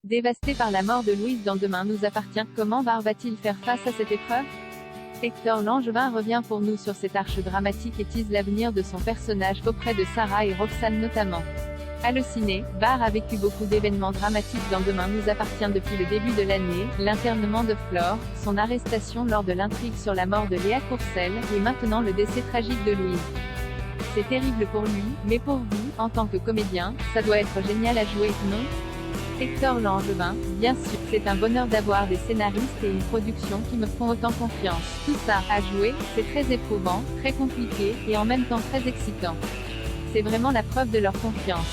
Dévasté par la mort de Louise dans Demain nous appartient, comment Bar va-t-il faire face à cette épreuve? Hector Langevin revient pour nous sur cette arche dramatique et tease l'avenir de son personnage auprès de Sarah et Roxane notamment. Halluciné, Bar a vécu beaucoup d'événements dramatiques dans Demain nous appartient depuis le début de l'année, l'internement de Flore, son arrestation lors de l'intrigue sur la mort de Léa Courcelles, et maintenant le décès tragique de Louise. C'est terrible pour lui, mais pour vous, en tant que comédien, ça doit être génial à jouer, non? Hector Langevin, bien sûr, c'est un bonheur d'avoir des scénaristes et une production qui me font autant confiance. Tout ça, à jouer, c'est très éprouvant, très compliqué, et en même temps très excitant. C'est vraiment la preuve de leur confiance.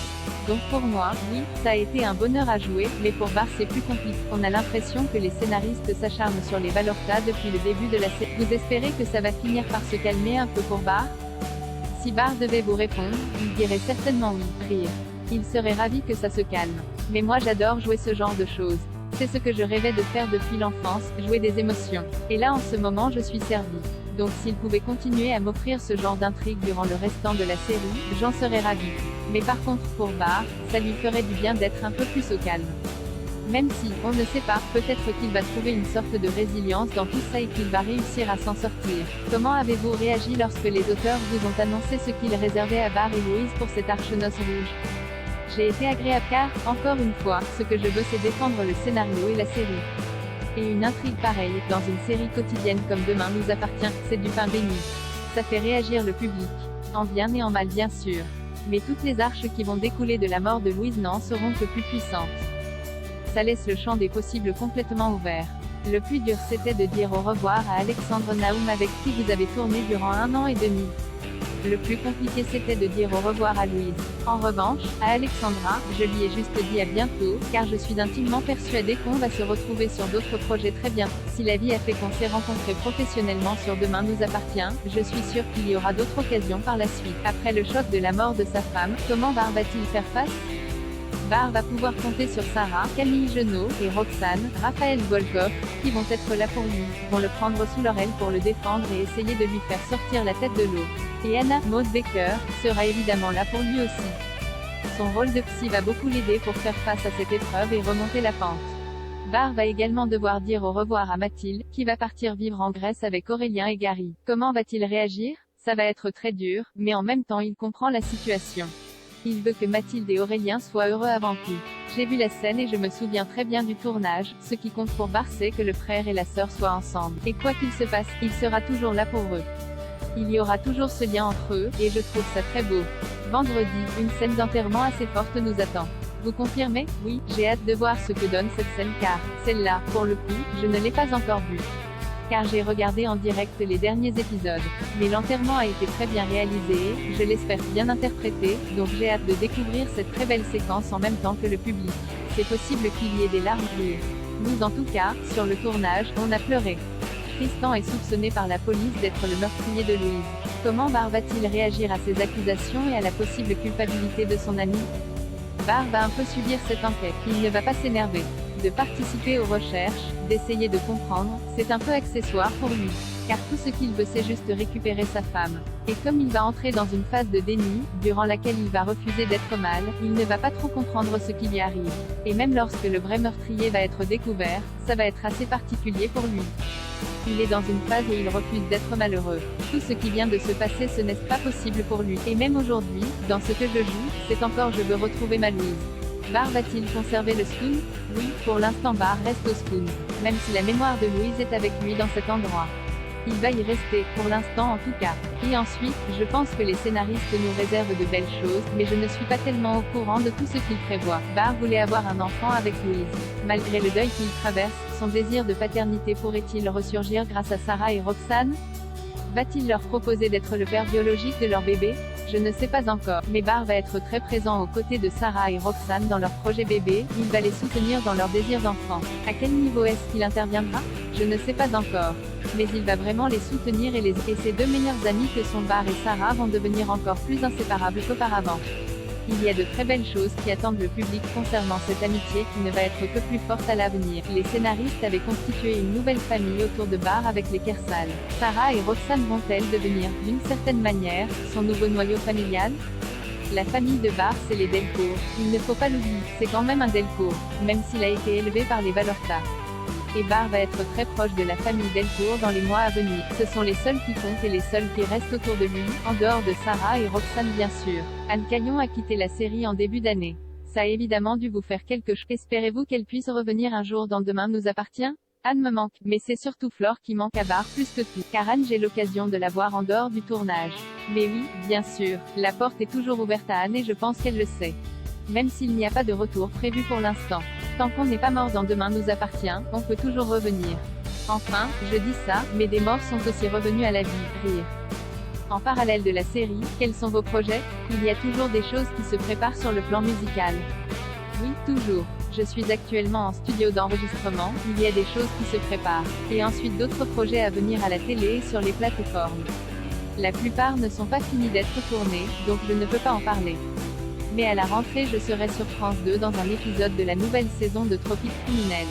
Donc pour moi, oui, ça a été un bonheur à jouer, mais pour Bar c'est plus compliqué. On a l'impression que les scénaristes s'acharnent sur les Valorta depuis le début de la série. Vous espérez que ça va finir par se calmer un peu pour Bar? Si Bar devait vous répondre, il dirait certainement oui, rire. Il serait ravi que ça se calme. Mais moi j'adore jouer ce genre de choses. C'est ce que je rêvais de faire depuis l'enfance, jouer des émotions. Et là en ce moment je suis servi. Donc s'il pouvait continuer à m'offrir ce genre d'intrigue durant le restant de la série, j'en serais ravi. Mais par contre pour Bar, ça lui ferait du bien d'être un peu plus au calme. Même si, on ne sait pas, peut-être qu'il va trouver une sorte de résilience dans tout ça et qu'il va réussir à s'en sortir. Comment avez-vous réagi lorsque les auteurs vous ont annoncé ce qu'ils réservaient à Bar et Louise pour cette arche noce rouge? J'ai été agréable car, encore une fois, ce que je veux c'est défendre le scénario et la série. Et une intrigue pareille, dans une série quotidienne comme Demain nous appartient, c'est du pain béni. Ça fait réagir le public. En bien et en mal bien sûr. Mais toutes les arches qui vont découler de la mort de Louise n'en seront que plus puissantes. Ça laisse le champ des possibles complètement ouvert. Le plus dur c'était de dire au revoir à Alexandre Naoum avec qui vous avez tourné durant 1 an et demi. Le plus compliqué c'était de dire au revoir à Louise. En revanche, à Alexandra, je lui ai juste dit à bientôt, car je suis intimement persuadée qu'on va se retrouver sur d'autres projets très bientôt. Si la vie a fait qu'on s'est rencontrés professionnellement sur Demain nous appartient, je suis sûre qu'il y aura d'autres occasions par la suite. Après le choc de la mort de sa femme, comment Bar va-t-il faire face? Bar va pouvoir compter sur Sarah, Camille Genot, et Roxane, Raphaël Volkov, qui vont être là pour lui, vont le prendre sous leur aile pour le défendre et essayer de lui faire sortir la tête de l'eau. Et Anna Maud Baker sera évidemment là pour lui aussi. Son rôle de psy va beaucoup l'aider pour faire face à cette épreuve et remonter la pente. Bar va également devoir dire au revoir à Mathilde, qui va partir vivre en Grèce avec Aurélien et Gary. Comment va-t-il réagir? Ça va être très dur, mais en même temps il comprend la situation. Il veut que Mathilde et Aurélien soient heureux avant tout. J'ai vu la scène et je me souviens très bien du tournage, ce qui compte pour Bar c'est que le frère et la sœur soient ensemble. Et quoi qu'il se passe, il sera toujours là pour eux. Il y aura toujours ce lien entre eux, et je trouve ça très beau. Vendredi, une scène d'enterrement assez forte nous attend. Vous confirmez? Oui, j'ai hâte de voir ce que donne cette scène car, celle-là, pour le coup, je ne l'ai pas encore vue. Car j'ai regardé en direct les derniers épisodes. Mais l'enterrement a été très bien réalisé, je l'espère bien interprété, donc j'ai hâte de découvrir cette très belle séquence en même temps que le public. C'est possible qu'il y ait des larmes rires. Nous en tout cas, sur le tournage, on a pleuré. Tristan est soupçonné par la police d'être le meurtrier de Louise. Comment Bar va-t-il réagir à ces accusations et à la possible culpabilité de son ami? Bar va un peu subir cette enquête. Il ne va pas s'énerver. De participer aux recherches, d'essayer de comprendre, c'est un peu accessoire pour lui. Car tout ce qu'il veut c'est juste récupérer sa femme. Et comme il va entrer dans une phase de déni, durant laquelle il va refuser d'être mal, il ne va pas trop comprendre ce qui lui arrive. Et même lorsque le vrai meurtrier va être découvert, ça va être assez particulier pour lui. Il est dans une phase où il refuse d'être malheureux. Tout ce qui vient de se passer ce n'est pas possible pour lui. Et même aujourd'hui, dans ce que je joue, c'est encore je veux retrouver ma Louise. Bar va-t-il conserver le spoon? Oui, pour l'instant Bar reste au spoon. Même si la mémoire de Louise est avec lui dans cet endroit. Il va y rester, pour l'instant en tout cas. Et ensuite, je pense que les scénaristes nous réservent de belles choses, mais je ne suis pas tellement au courant de tout ce qu'ils prévoient. Bar voulait avoir un enfant avec Louise. Malgré le deuil qu'il traverse, son désir de paternité pourrait-il ressurgir grâce à Sarah et Roxane? Va-t-il leur proposer d'être le père biologique de leur bébé? Je ne sais pas encore, mais Bar va être très présent aux côtés de Sarah et Roxane dans leur projet bébé, il va les soutenir dans leur désir d'enfant. À quel niveau est-ce qu'il interviendra? Je ne sais pas encore. Mais il va vraiment les soutenir et ses deux meilleurs amis que sont Bar et Sarah vont devenir encore plus inséparables qu'auparavant. Il y a de très belles choses qui attendent le public concernant cette amitié qui ne va être que plus forte à l'avenir. Les scénaristes avaient constitué une nouvelle famille autour de Bar avec les Kersal. Sarah et Roxane vont-elles devenir, d'une certaine manière, son nouveau noyau familial? La famille de Bar, c'est les Delcourt. Il ne faut pas l'oublier, c'est quand même un Delcourt, même s'il a été élevé par les Valorta. Et Bar va être très proche de la famille Delcourt dans les mois à venir. Ce sont les seuls qui comptent et les seuls qui restent autour de lui, en dehors de Sarah et Roxane bien sûr. Anne Caillon a quitté la série en début d'année. Ça a évidemment dû vous faire quelque chose. Espérez-vous qu'elle puisse revenir un jour dans Demain nous appartient? Anne me manque, mais c'est surtout Flore qui manque à Bar plus que tout, car Anne j'ai l'occasion de la voir en dehors du tournage. Mais oui, bien sûr, la porte est toujours ouverte à Anne et je pense qu'elle le sait. Même s'il n'y a pas de retour prévu pour l'instant. Tant qu'on n'est pas mort dans Demain nous appartient, on peut toujours revenir. Enfin, je dis ça, mais des morts sont aussi revenus à la vie, rire. En parallèle de la série, quels sont vos projets? Il y a toujours des choses qui se préparent sur le plan musical. Oui, toujours. Je suis actuellement en studio d'enregistrement, il y a des choses qui se préparent. Et ensuite d'autres projets à venir à la télé et sur les plateformes. La plupart ne sont pas finis d'être tournés, donc je ne peux pas en parler. Mais à la rentrée je serai sur France 2 dans un épisode de la nouvelle saison de Tropiques criminels.